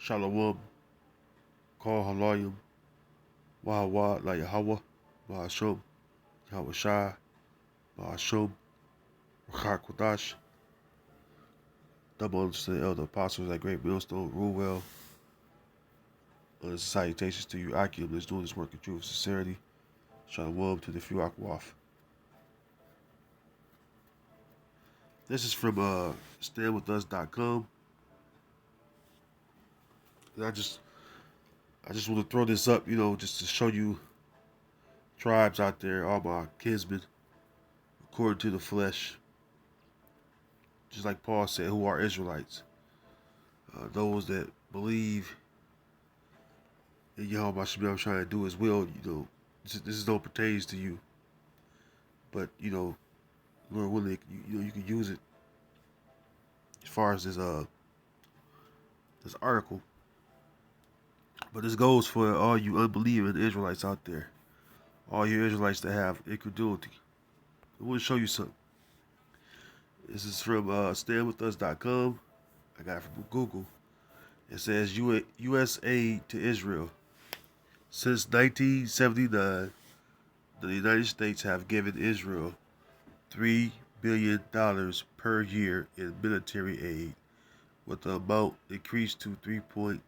Shalom, Kol Halayim, Wahawa, La Yahweh, Bahashum, Yahweh Shai, Bahashum, Rachar Kodash, double understood elder apostles at Great Millstone, rule well. Salutations to you, Akim, that's doing this work in truth and sincerity. Shalom to the few Akwaf. This is from standwithus.com. And I just want to throw this up, just to show you tribes out there, all my kinsmen, according to the flesh. Just like Paul said, who are Israelites. Those that believe in Yahweh Shem trying to do his will, this don't pertains to you. But, Lord willing, you can use it as far as this article. But this goes for all you unbelieving Israelites out there. All you Israelites that have incredulity. I want to show you something. This is from standwithus.com. I got it from Google. It says U.S. aid to Israel. Since 1979, the United States have given Israel $3 billion per year in military aid, with the amount increased to 3.8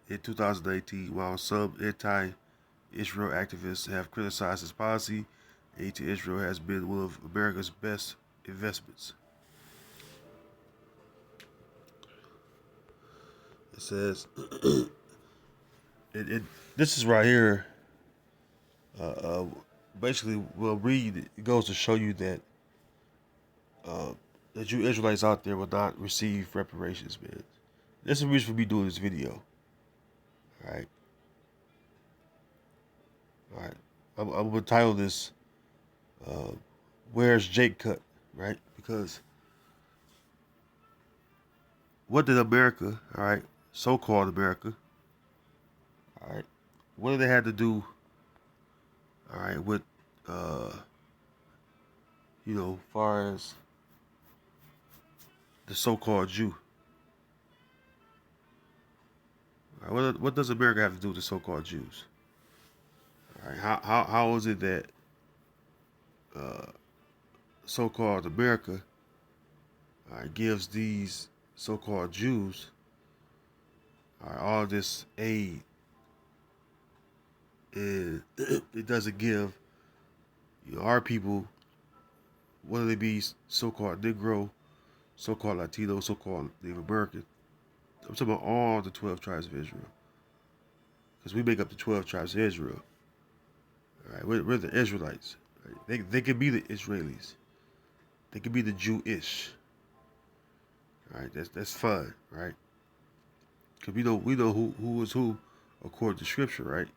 in 2019, while some anti-Israel activists have criticized this policy. Aid to Israel has been one of America's best investments. It says, this is right here. Uh, uh, Basically, we'll read. It goes to show you uh, that you Israelites out there will not receive reparations, man. That's the reason for me doing this video. All right, all right. I'm gonna title this uh, "Where's Jake Cut?" Right, because what did America, all right, so-called America, all right, what did they have to do, all right, with far as the so-called Jew? All right, what does America have to do with the so-called Jews? All right, how is it that uh, so-called America gives these so-called Jews all this aid, and it doesn't give our people, whether they be so-called Negro, so-called Latino, so-called Native American. I'm talking about all the 12 tribes of Israel, because we make up the 12 tribes of Israel. All right, we're the Israelites. Right? They could be the Israelis. They could be the Jewish. All right, that's fine, right? Because we know who is who according to Scripture, right?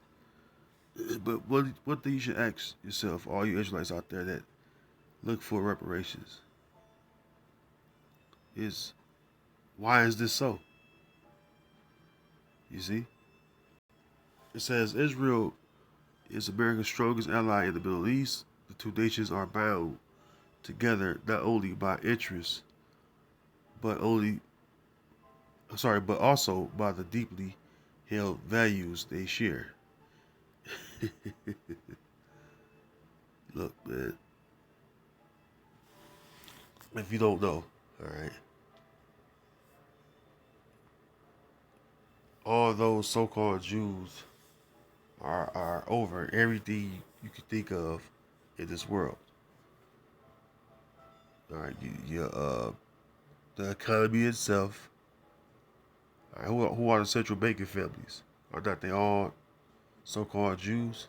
But one thing you should ask yourself, all you Israelites out there that look for reparations, is why is this so? You see, it says Israel is America's strongest ally in the Middle East. The two nations are bound together not only by interests, but but also by the deeply held values they share. Look, man, if you don't know, all right, all those so-called Jews are over everything you could think of in this world. All right, the economy itself. All right, who are the central banking families? Are not they all so-called Jews?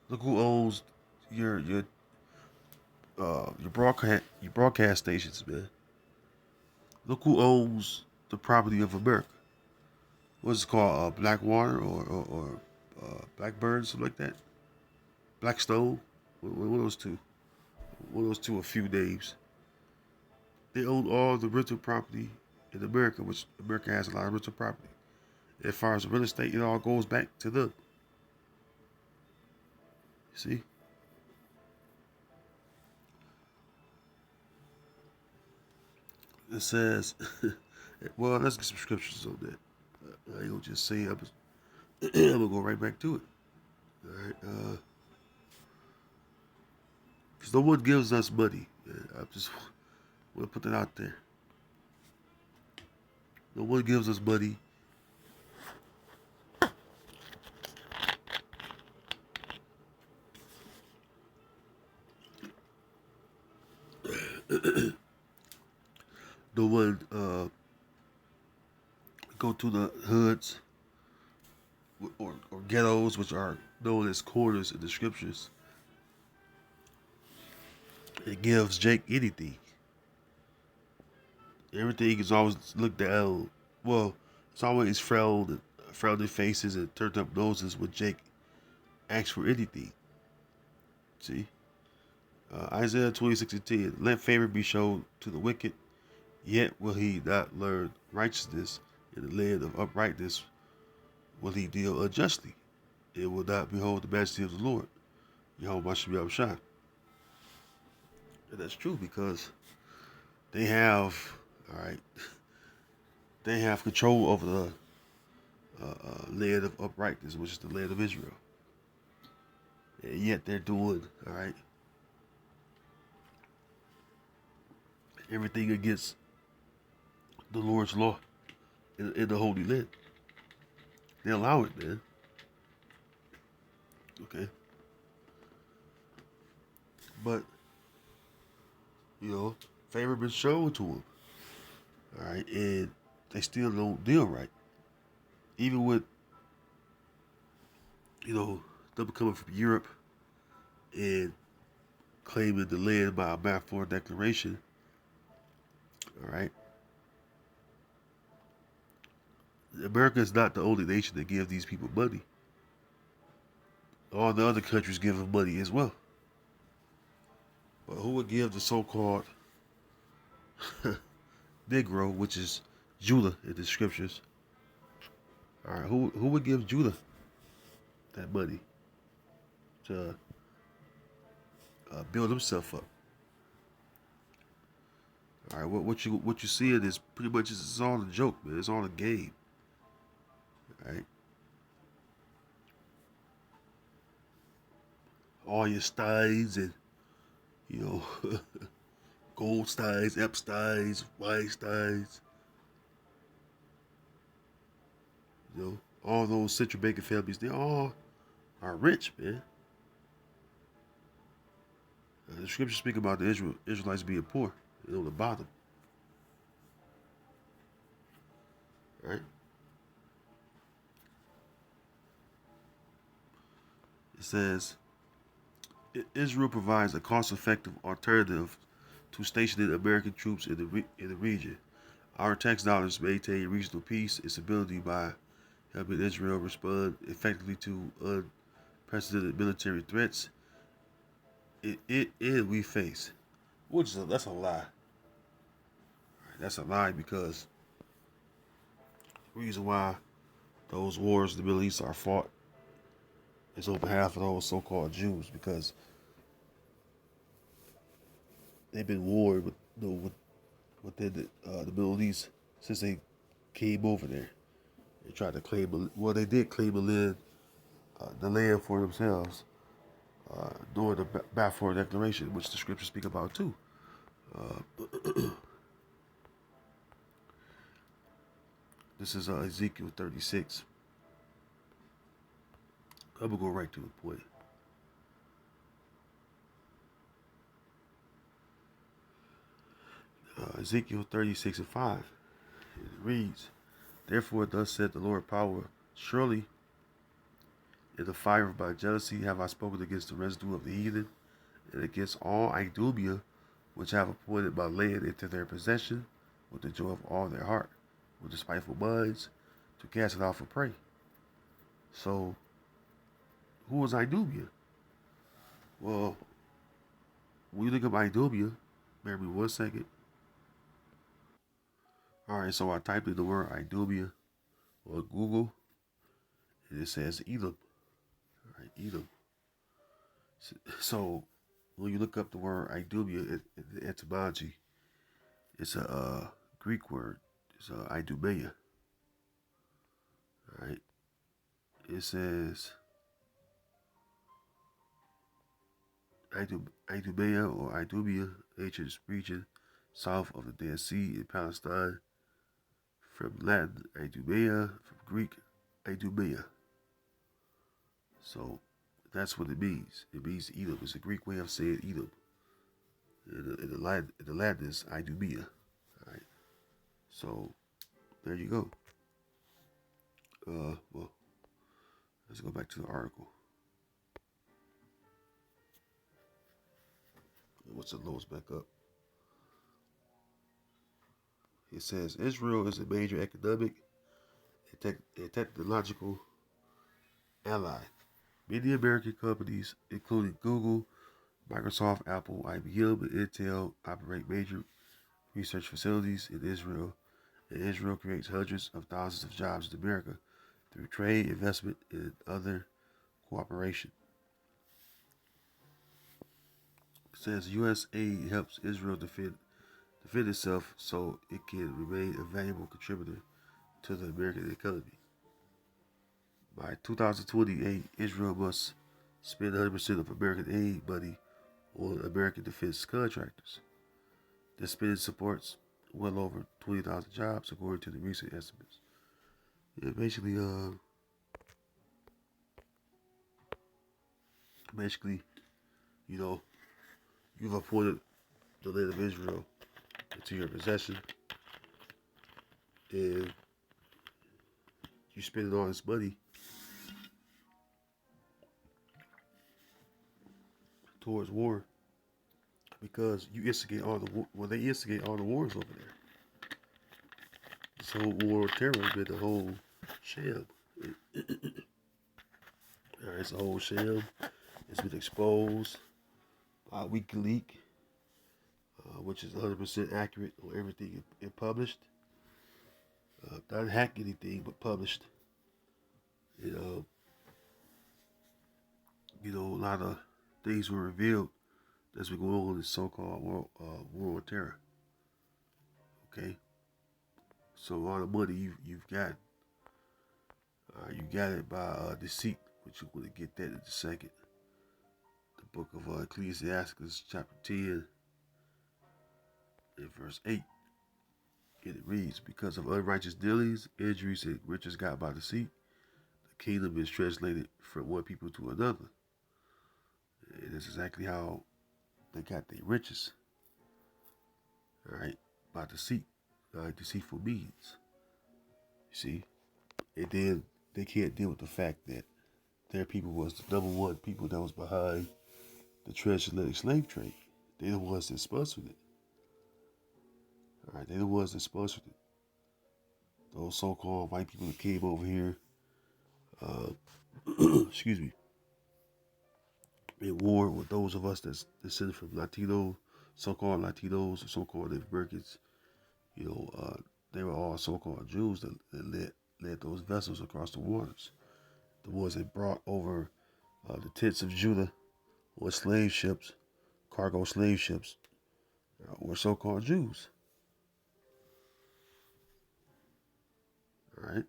Look who owns your broadcast stations, man. Look who owns the property of America. What's it called? Blackwater or Blackbird, something like that. Blackstone. One of those two. One of those two. A few names. They own all the rental property in America, which America has a lot of rental property. As far as real estate, it all goes back to them. You see? It says, well, let's get some scriptures on that. I ain't gonna just say I'm gonna go right back to it. All right, because no one gives us money. I just want to put that out there. No one gives us money. No one go to the hoods or ghettos, which are known as corners in the scriptures. It gives Jake anything. Everything is always looked down. Well, it's always frowning faces and turned up noses when Jake asks for anything. See? Isaiah 26:10. Let favor be shown to the wicked, yet will he not learn righteousness. In the land of uprightness will he deal unjustly. It will not behold the majesty of the Lord. Yehovah Shem Shah. And that's true because they have, all right, they have control over the land of uprightness, which is the land of Israel. And yet they're doing, all right, everything against the Lord's law in the Holy Land. They allow it, man. Okay. But, favor been shown to them. All right. And they still don't deal right. Even with, them coming from Europe and claiming the land by a Balfour Declaration. All right. America is not the only nation that gives these people money. All the other countries give them money as well. But who would give the so-called Negro, which is Judah in the scriptures? All right, who would give Judah that money to build himself up? All right, what you see it is pretty much it's all a joke, man. It's all a game. All right, all your Steins and Goldsteins, Epsteins, Weinsteins, all those Central Banking families, they all are rich, man. The scriptures speak about the Israelites being poor, on the bottom. Right? It says, Israel provides a cost-effective alternative to stationing American troops in the region. Our tax dollars maintain regional peace and stability by helping Israel respond effectively to unprecedented military threats we face. That's a lie. That's a lie because the reason why those wars in the Middle East are fought is on behalf of those so-called Jews because they've been warred within the Middle East since they came over there. They tried to they did claim the land for themselves during the Balfour Declaration, which the scriptures speak about too. This is Ezekiel 36. I'm going to go right to the point. Ezekiel 36:5. It reads, Therefore thus said the Lord power, surely in the fire of my jealousy have I spoken against the residue of the heathen, and against all Idumea, which have appointed my land into their possession, with the joy of all their heart, with despiteful minds, to cast it out for prey. So, who was Idumea? Well, when you think of Idumea, bear me 1 second. Alright, so I typed in the word Idumea on Google, and it says Edom. Alright, Edom. So, when you look up the word Idumea in etymology, it's a Greek word. It's Idumea. All right. It says Idumea or Idumea, ancient region south of the Dead Sea in Palestine. From Latin, Idumea. From Greek, Idumea. So that's what it means. It means Edom. It's a Greek way of saying Edom. In the Latin is Idumea. All right. So there you go. Well, let's go back to the article. Once it loads back up, it says Israel is a major economic and technological ally. Many American companies, including Google, Microsoft, Apple, IBM, and Intel, operate major research facilities in Israel, and Israel creates hundreds of thousands of jobs in America through trade, investment, and other cooperation. It says U.S. aid helps Israel defend itself so it can remain a valuable contributor to the American economy. By 2028, Israel must spend 100% of American aid money on American defense contractors. This spending supports well over 20,000 jobs, according to the recent estimates. Yeah, basically, you know, you've appointed the land of Israel into your possession, and you spending all this money towards war because you instigate all the they instigate all the wars over there. This whole war of terror has been the whole sham. It's a whole sham. It's been exposed by WikiLeaks, which is 100% accurate on everything it published. Not hack anything, but published. You a lot of things were revealed as we go on in this so-called war of terror. Okay, so all the money you've got, you got it by deceit, which you're going to get that in a second. The book of Ecclesiastes, chapter 10, in verse 8. And it reads, because of unrighteous dealings, injuries, and riches got by deceit, the kingdom is translated from one people to another. And that's exactly how they got their riches. All right, by deceit, deceitful means. You see, and then they can't deal with the fact that their people was the number one people that was behind the transatlantic slave trade. They the ones that sponsored it. All right, they the ones that sponsored it. Those so-called white people that came over here, excuse me, in war with those of us that's descended from Latino, so-called Latinos or so-called Native Americans. They were all so-called Jews that led those vessels across the waters. The ones that brought over the tents of Judah or slave ships, cargo slave ships, were so-called Jews. All right.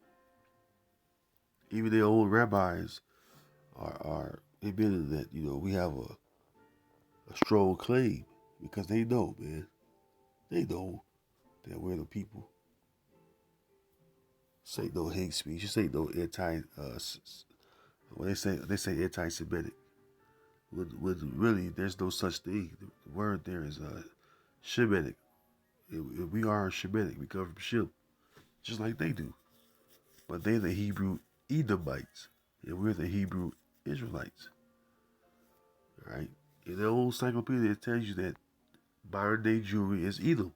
Even their own rabbis are admitting that we have a strong claim because they know, man. They know that we're the people. This ain't no hate speech. This ain't no when they say anti-Semitic. When really there's no such thing. The word there is Shemitic. We are Shemitic. We come from Shem, just like they do. But they're the Hebrew Edomites, and we're the Hebrew Israelites. All right. In the old encyclopedia, it tells you that modern day Jewry is Edom.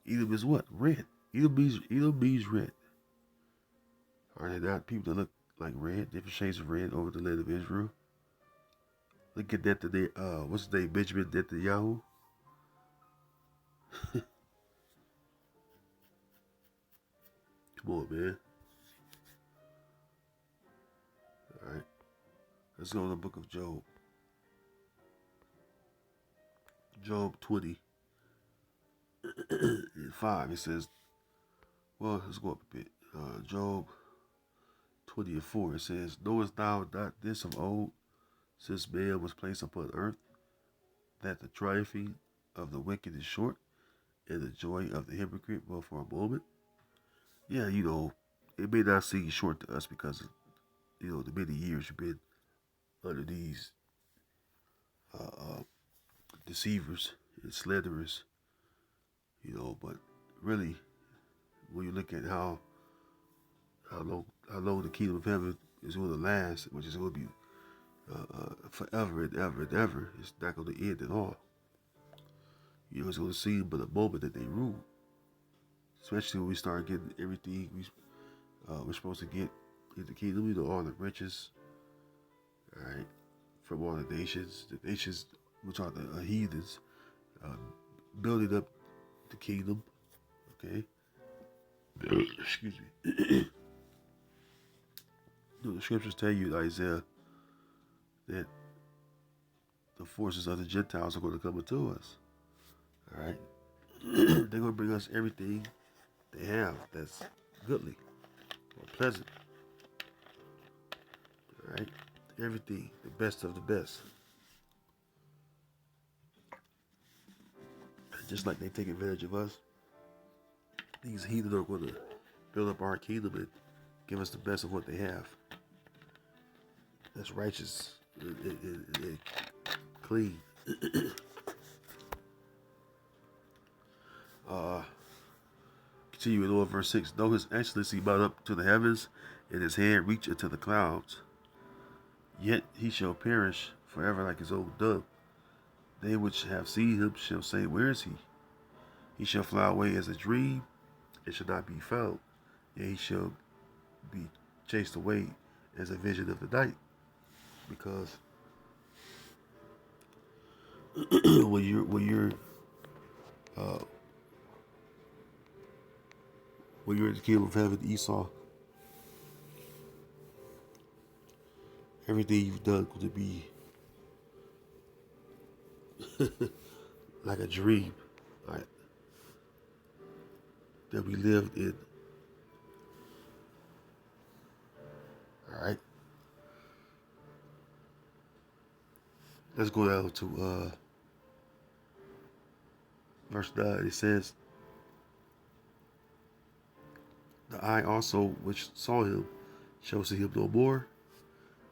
Edom is what? Red. Edom means red. Are they not people that look like red, different shades of red over the land of Israel? Look at that today. What's his name? Benjamin Netanyahu. Come on, man. All right. Let's go to the book of Job. Job 20 and 5. It says, well, let's go up a bit. Job 20 and 4. It says, knowest thou not this of old, since man was placed upon earth, that the triumphing of the wicked is short, and the joy of the hypocrite but for a moment? Yeah, it may not seem short to us because of, the many years you've been under these uh, uh, deceivers and slanderers, but really, when you look at how long the kingdom of heaven is going to last, which is going to be forever and ever and ever, it's not going to end at all. It's going to seem but a moment that they rule, especially when we start getting everything we're supposed to get in the kingdom, all the riches, all right, from all the nations which are the heathens, uh, building up the kingdom, okay? Excuse me. The scriptures tell you, Isaiah, that the forces of the Gentiles are going to come into us, all right? They're going to bring us everything they have that's goodly or pleasant, all right? Everything, the best of the best. Just like they take advantage of us, these heathen are going to build up our kingdom and give us the best of what they have. That's righteous and clean. Continuing on verse 6. Though his excellency mount up to the heavens, and his hand reach into the clouds, yet he shall perish forever like his own dove. They which have seen him shall say, where is he? He shall fly away as a dream, and shall not be found. Yet he shall be chased away as a vision of the night. Because when you're in the kingdom of heaven, Esau, everything you've done going to be like a dream, right, that we lived in. All right. Let's go down to verse 9. It says, the eye also which saw him shall see him no more,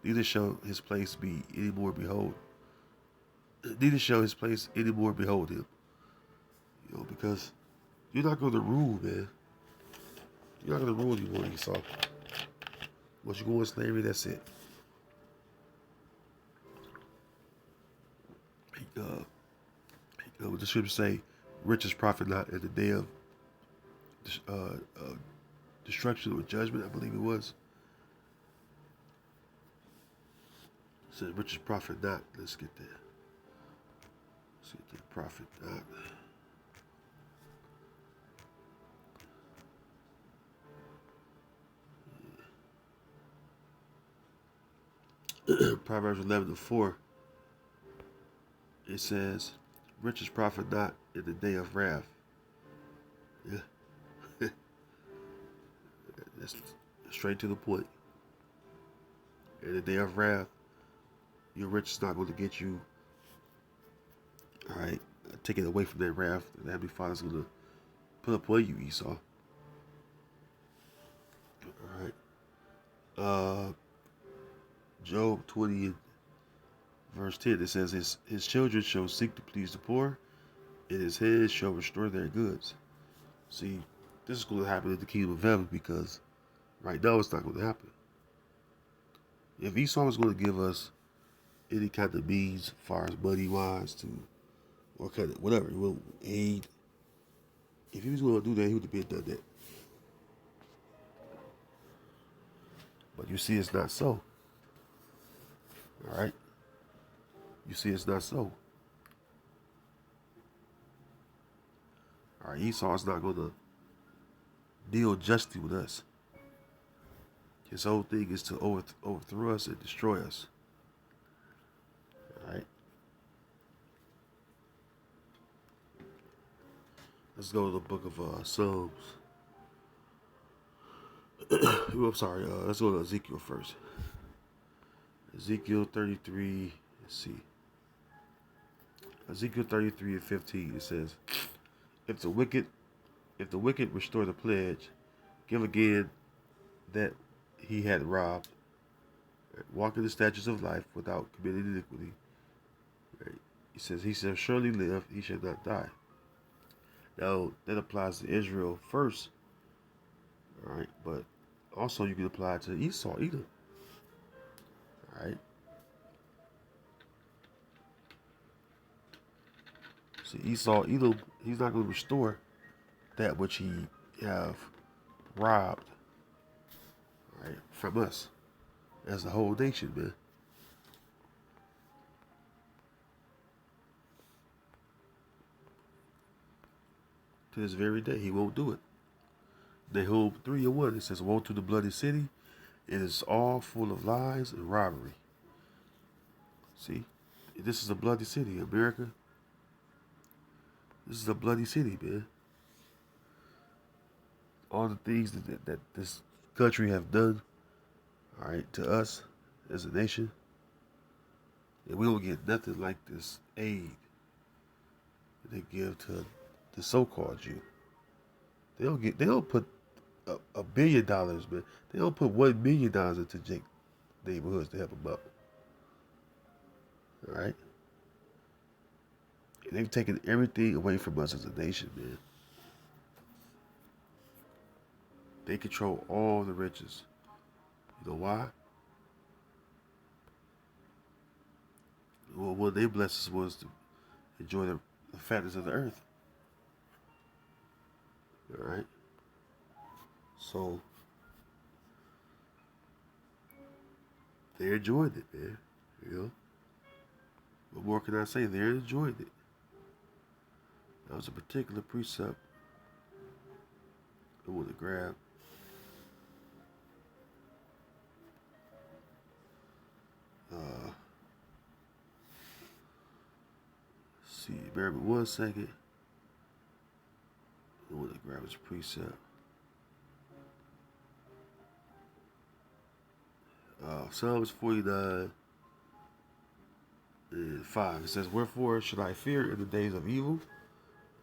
neither shall his place be any more behold. Neither shall his place any more behold him. Because you're not going to rule, man. You're not going to rule anymore, Esau. Once you go in slavery, that's it. What the scriptures say, riches profit not at the day of destruction or judgment, I believe it was. It said riches profit not. Let's get there. Let's get the profit not. Proverbs 11:4. It says, riches profit not in the day of wrath. Yeah. That's straight to the point. In the day of wrath, your riches is not going to get you, all right, take it away from that wrath. The Heavenly Father's going to put upon you, Esau. All right. Job 20 verse 10, it says, his children shall seek to please the poor, and his head shall restore their goods. See, this is going to happen in the kingdom of heaven, because right now it's not going to happen. If Esau was going to give us any kind of means, as far as money-wise, or kind of whatever, aid, if he was going to do that, he would have been done that. But you see, it's not so. All right? You see, it's not so. All right, Esau is not going to deal justly with us. His whole thing is to overthrow us and destroy us. All right? Let's go to the book of Psalms. I'm sorry. Let's go to Ezekiel first. Ezekiel 33. Let's see. Ezekiel 33 and 15. It says, "If the wicked restore the pledge, give again that he had robbed, walk in the statutes of life without committing iniquity." Right? He says, "He shall surely live; he shall not die." Now that applies to Israel first, all right? But also you can apply it to Esau, either. All right. See, Esau, either he's not going to restore that which he have robbed, all right, from us as a whole nation, man. To this very day, he won't do it. Nahum 3 and 1, it says, "Woe to the bloody city! It is all full of lies and robbery." See, this is a bloody city, America. This is a bloody city, man. All the things that this country have done, all right, to us as a nation, and we don't get nothing like this aid that they give to the so-called Jew. They don't put $1 billion, man. They don't put $1 million into Jake neighborhoods to help them out. All right, and they've taken everything away from us as a nation, man. They control all the riches. You know why? Well, one of their blessings was to enjoy the fatness of the earth. All right. So they enjoyed it, man. You know. What more can I say? They enjoyed it. That was a particular precept I want to grab. See, bear with me 1 second. I want to grab his precept. Psalms 49 and 5. It says, "Wherefore should I fear in the days of evil?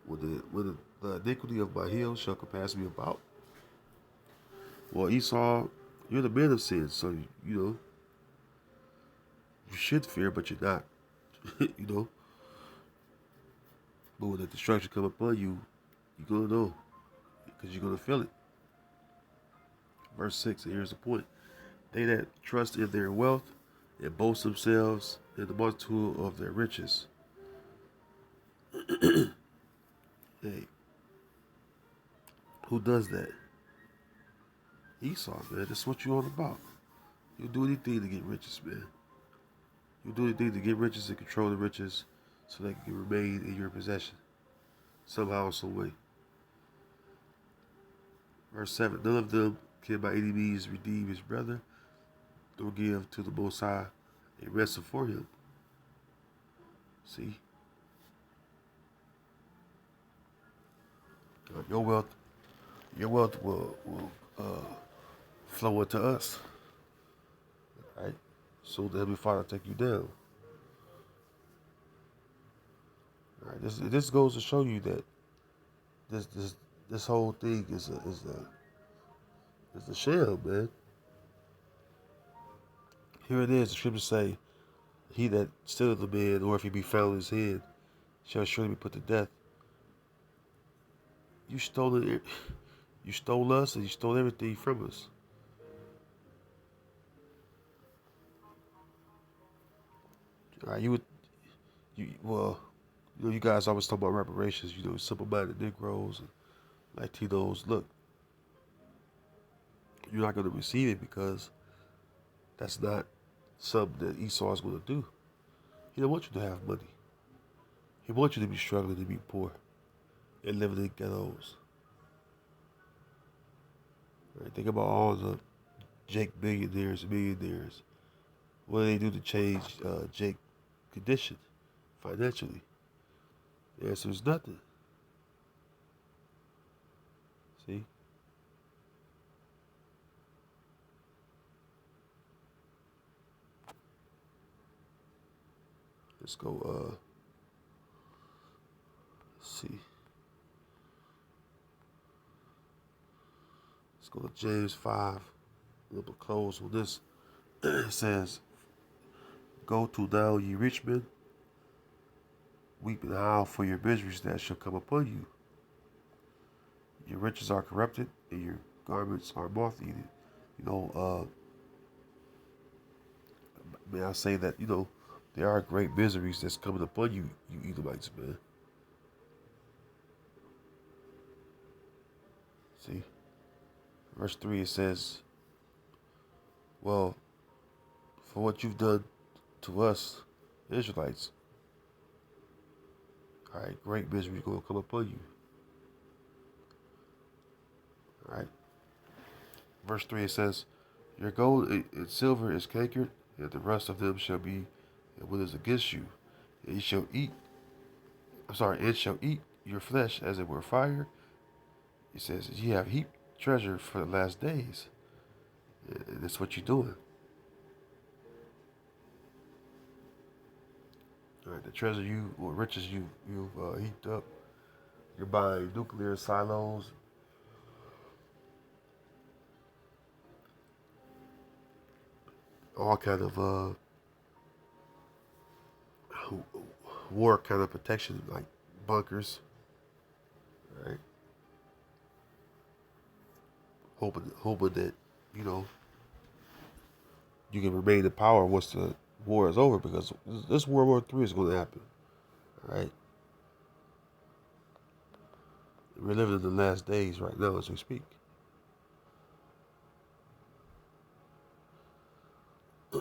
When the iniquity of my heel shall compass me about?" Well, Esau, you're the man of sin, so you know you should fear, but you're not. You know, but when the destruction come upon you, you're gonna know because you're gonna feel it. Verse 6. And here's the point: They that trust in their wealth and boast themselves in the multitude of their riches. Hey, who does that? Esau, man. That's what you're all about. You'll do anything to get riches, man. You'll do anything to get riches and control the riches so they can remain in your possession. Somehow, some way. Verse 7. None of them can by any means redeem his brother, nor give to the Most High a ransom for him. See? Your wealth will flow into us. Right? So the Heavenly Father take you down. All right? This goes to show you that this whole thing is a sham, man. Here it is. The scriptures say, "He that stealeth the man, or if he be found in his hand, shall surely be put to death." You stole it. You stole us, and you stole everything from us. All right, well, you know, you guys always talk about reparations. You know, simple-minded Negroes and Latinos. Look, you're not going to receive it because that's not something that Esau is going to do. He don't want you to have money. He wants you to be struggling, to be poor, and living in ghettos. Right? Think about all the Jake billionaires and millionaires. What do they do to change Jake's condition financially? The answer is nothing. See? Let's go, let's see. Let's go to James 5. A little close with this. It says, "Go to thou, ye rich men, weep and howl for your miseries that shall come upon you. Your riches are corrupted, and your garments are moth-eaten." You know, may I say that, there are great miseries that's coming upon you, you Edomites, man. See? Verse 3, it says, "Well, for what you've done to us, Israelites, all right, great misery is going to come upon you." All right. Verse 3, it says, "Your gold and silver is cankered, and the rest of them shall be what is against you. And it shall eat your flesh as it were fire." He says, "You have heaped treasure for the last days." And that's what you're doing. All right, the treasure or riches you've heaped up. You're buying nuclear silos, all kind of war kind of protection, like bunkers, right? Hoping that you know you can remain in power once the war is over, because this World War III is going to happen, right? We're living in the last days right now as we speak.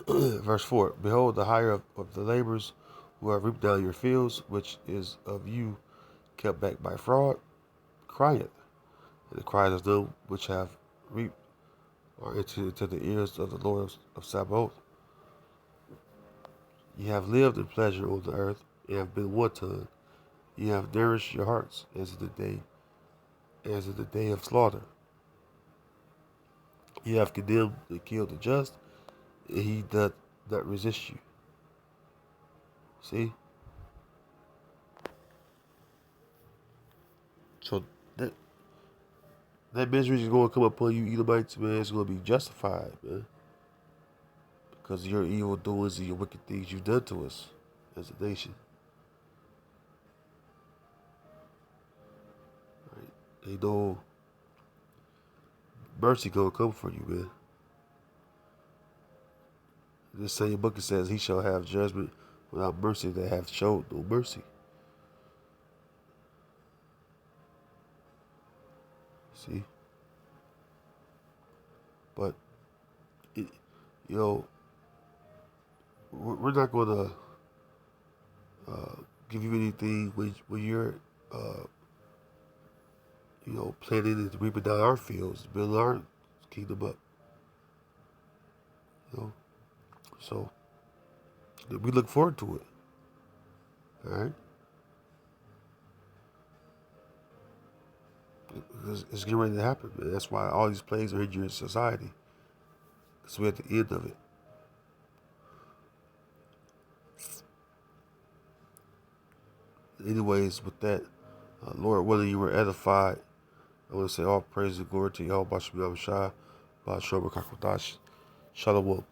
Verse 4, "Behold, the hire of the laborers who have reaped down your fields, which is of you kept back by fraud, crieth. And the cries of them which have reaped are entered into the ears of the Lord of Sabaoth. Ye have lived in pleasure on the earth, and have been wanton. Ye have nourished your hearts as in the day of slaughter. Ye have condemned and killed the just, and he doth not resist you." See? So that that misery is going to come upon you, Edomites, man. It's going to be justified, man, because of your evil doings and your wicked things you've done to us as a nation. Right? Ain't no mercy going to come for you, man. This same book, it says, "He shall have judgment without mercy that hath showed no mercy." See? But, it, you know, we're not going to give you anything when you're, planting and reaping down our fields, building our kingdom up. You know, so we look forward to it. All right, it's getting ready to happen, man. That's why all these plagues are hitting your society, because we're at the end of it. Anyways, with that, Lord, whether you were edified, I want to say all praise and glory to Yahweh Bashem Yahushua, Ba'ashem Kakodash, Shalom.